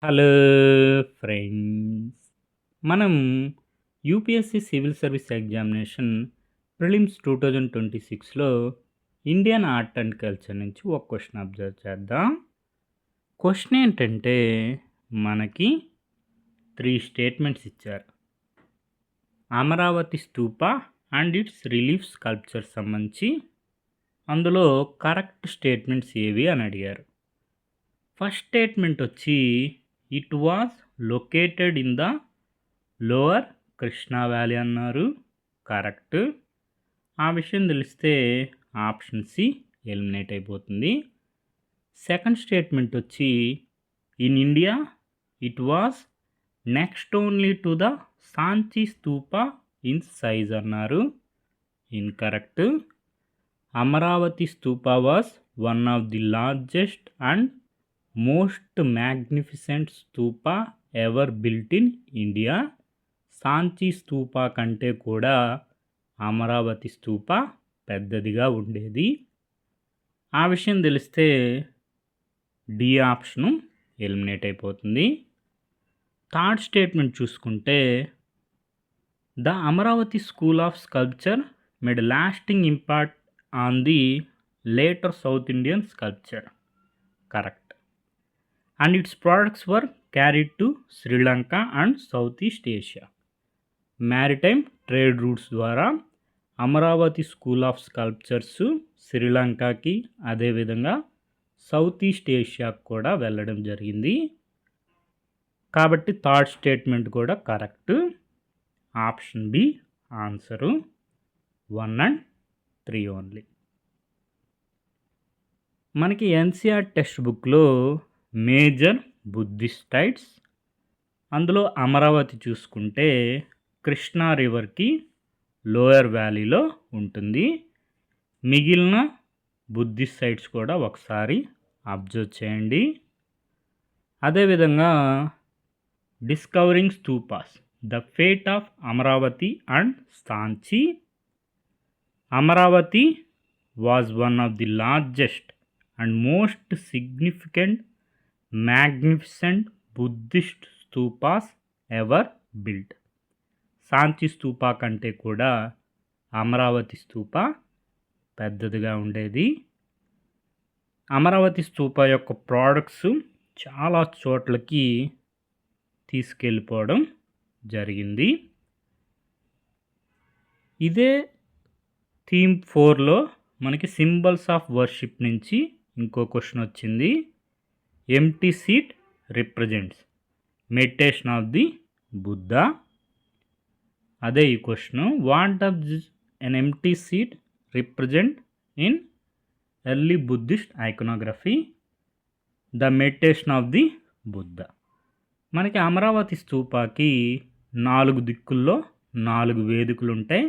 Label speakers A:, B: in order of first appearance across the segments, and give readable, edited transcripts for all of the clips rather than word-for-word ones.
A: Hello friends. మనం UPSC civil service examination prelims 2026లో Indian art and culture నుంచి ఒక క్వశ్చన్ అబ్జర్వ్ చేద్దాం. క్వశ్చన్ ఏంటంటే మనకి 3 స్టేట్మెంట్స్ ఇచ్చారు. Amaravati stupa and its relief sculpture సంబంధించి అందులో కరెక్ట్ స్టేట్మెంట్స్ ఏవి అని అడిగారు. ఫస్ట్ స్టేట్మెంట్ వచ్చి it was located in the lower Krishna valley అన్నారు. కరెక్ట్. ఆ విషయం తెలిస్తే ఆప్షన్ సి ఎలిమినేట్ అయిపోతుంది. సెకండ్ స్టేట్మెంట్ వచ్చి in India it was next only to the Sanchi stupa in size అన్నారు. Incorrect. Amaravati stupa was one of the largest and most magnificent stupa ever built in India. Sanchi stupa కంటే కూడా అమరావతి స్తూప పెద్దదిగా ఉండేది. ఆ విషయం తెలిస్తే డి ఆప్షను ఎలిమినేట్ అయిపోతుంది. థర్డ్ స్టేట్మెంట్ చూసుకుంటే the Amaravati school of sculpture made lasting impact on the later south Indian sculpture. Correct. And its products were carried to Sri Lanka and Southeast Asia. Maritime trade routes ద్వారా Amaravati school of sculptures శ్రీలంకకి అదేవిధంగా south east ఏషియాకు కూడా వెళ్ళడం జరిగింది. కాబట్టి third statement కూడా correct. Option B answer 1 and 3 only. మనకి ఎన్సిఆర్ టెక్స్ట్ బుక్లో మేజర్ బుద్ధిస్ట్ సైట్స్ అందులో అమరావతి చూసుకుంటే కృష్ణా రివర్కి లోయర్ వ్యాలీలో ఉంటుంది. మిగిలిన బుద్ధిస్ట్ సైట్స్ కూడా ఒకసారి అబ్జర్వ్ చేయండి. అదేవిధంగా discovering stupas the fate of Amaravati and Sanchi. Amaravati was one of the largest and most significant magnificent Buddhist stupas ever built. Sanchi stupa కంటే కూడా అమరావతి స్తూప పెద్దదిగా ఉండేది. అమరావతి స్తూప యొక్క ప్రోడక్ట్స్ చాలా చోట్లకి తీసుకెళ్ళిపోవడం జరిగింది. ఇదే థీమ్ 4లో మనకి సింబల్స్ ఆఫ్ వర్షిప్ నుంచి ఇంకో క్వశ్చన్ వచ్చింది. Empty seat represents meditation of the Buddha. అదే ఈ question. What does an empty seat represent in early Buddhist iconography? The meditation of the Buddha. మనకి అమరావతి స్తూపాకి 4 దిక్కుల్లో 4 వేదికలు ఉంటాయి.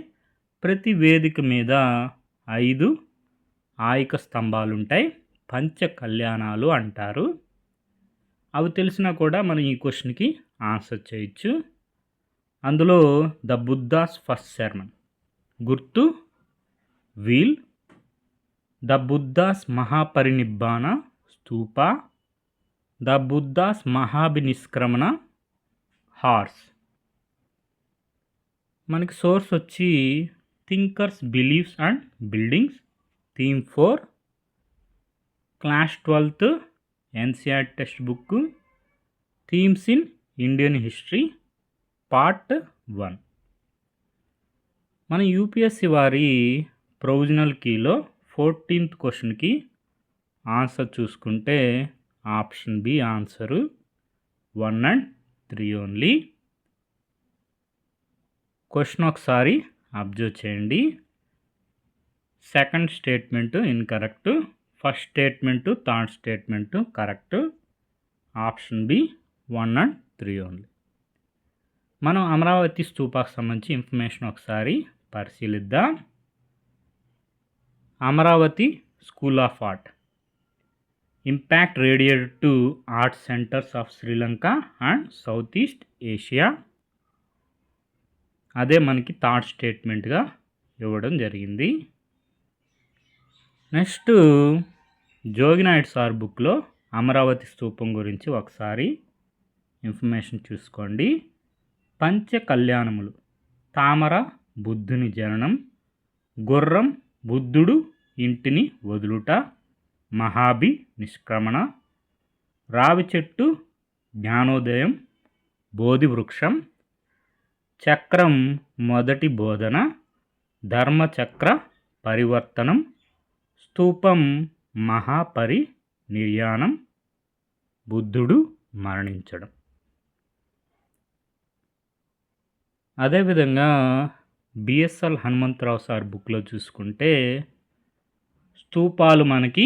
A: ప్రతి వేదిక మీద 5 ఆయిక స్తంభాలు ఉంటాయి. పంచ కళ్యాణాలు అంటారు. అవి తెలిసినా కూడా మనం ఈ క్వశ్చన్కి ఆన్సర్ చేయొచ్చు. అందులో ద బుద్ధాస్ ఫస్ట్ సెర్మన్ గుర్తు wheel. The Buddha's Mahaparinibbana stupa. The Buddha's Mahabhinishkramana horse. మనకి సోర్స్ వచ్చి thinkers beliefs and buildings theme 4 class 12th NCR text book themes in Indian history part 1. మన యూపీఎస్సీ వారి ప్రొవిజనల్ కీలో 14th క్వశ్చన్కి ఆన్సర్ చూసుకుంటే option B answer 1 and 3 only. Question ఒకసారి observe చేయండి. Second statement incorrect. First statement third statement correct. Option B 1 and 3 only. మనం అమరావతి స్తూపాకు సంబంధించి information ఒకసారి పరిశీలిద్దాం. Amaravati school of art impact radiated to art centres of Sri Lanka and south east Asia. అదే మనకి third స్టేట్మెంట్గా ఇవ్వడం జరిగింది. నెక్స్ట్ జోగినాయుడు సార్ బుక్లో అమరావతి స్తూపం గురించి ఒకసారి ఇన్ఫర్మేషన్ చూసుకోండి. పంచ కళ్యాణములు: తామర బుద్ధుని జననం, గుర్రం బుద్ధుడు ఇంటిని వదులుట, మహాభి నిష్క్రమణ, రావి చెట్టు జ్ఞానోదయం, బోధి వృక్షం, చక్రం మొదటి బోధన, ధర్మచక్ర పరివర్తనం, స్తూపం మహాపరి నిర్యాణం, బుద్ధుడు మరణించడం. అదేవిధంగా బిఎస్ఎల్ హనుమంతరావు సార్ బుక్లో చూసుకుంటే స్తూపాలు మనకి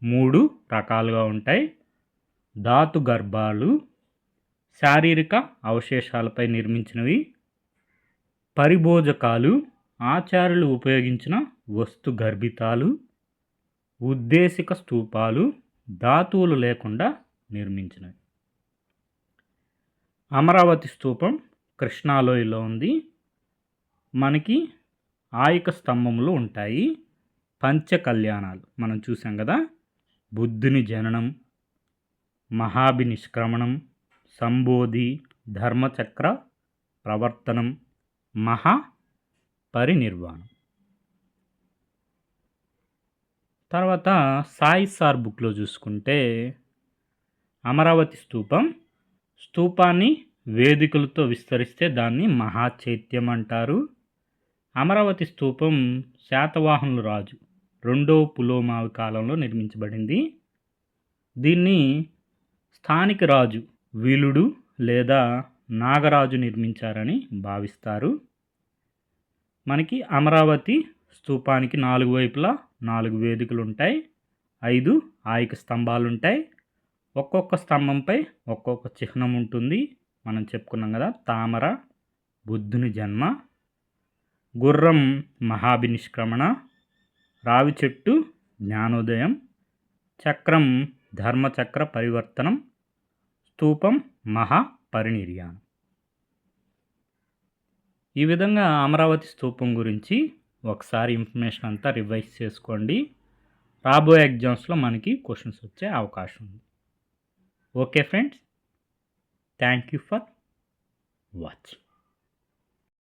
A: 3 రకాలుగా ఉంటాయి. ధాతు గర్భాలు, శారీరక అవశేషాలపై నిర్మించినవి. పరిభోజకాలు, ఆచార్యులు ఉపయోగించిన వస్తు గర్భితాలు. ఉద్దేశిక స్తూపాలు, ధాతువులు లేకుండా నిర్మించినవి. అమరావతి స్తూపం కృష్ణాలోయలో ఉంది. మనకి ఆయక స్తంభములు ఉంటాయి. పంచ కళ్యాణాలు మనం చూసాం కదా, బుద్ధుని జననం, మహాభి నిష్క్రమణం, సంబోధి, ధర్మచక్ర ప్రవర్తనం, మహా పరినిర్వాణం. తర్వాత సాయి సార్ బుక్లో చూసుకుంటే అమరావతి స్తూపం, స్తూపాన్ని వేదికలతో విస్తరిస్తే దాన్ని మహాచైత్యం అంటారు. అమరావతి స్తూపం శాతవాహనుల రాజు 2వ పులోమావి కాలంలో నిర్మించబడింది. దీన్ని స్థానిక రాజు వీలుడు లేదా నాగరాజు నిర్మించారని భావిస్తారు. మనకి అమరావతి స్తూపానికి 4 వైపులా 4 వేదికలు ఉంటాయి. 5 ఆయక స్తంభాలు ఉంటాయి. ఒక్కొక్క స్తంభంపై ఒక్కొక్క చిహ్నం ఉంటుంది. మనం చెప్పుకున్నాం కదా, తామర బుద్ధుని జన్మ, గుర్రం మహాభి నిష్క్రమణ, రావి చెట్టు జ్ఞానోదయం, చక్రం ధర్మచక్ర పరివర్తనం, స్తూపం మహా పరినిర్యాణం. ఈ విధంగా అమరావతి స్తూపం గురించి ఒకసారి ఇన్ఫర్మేషన్ అంతా రివైజ్ చేసుకోండి. రాబోయే ఎగ్జామ్స్లో మనకి క్వశ్చన్స్ వచ్చే అవకాశం ఉంది. Okay friends, thank you for watching.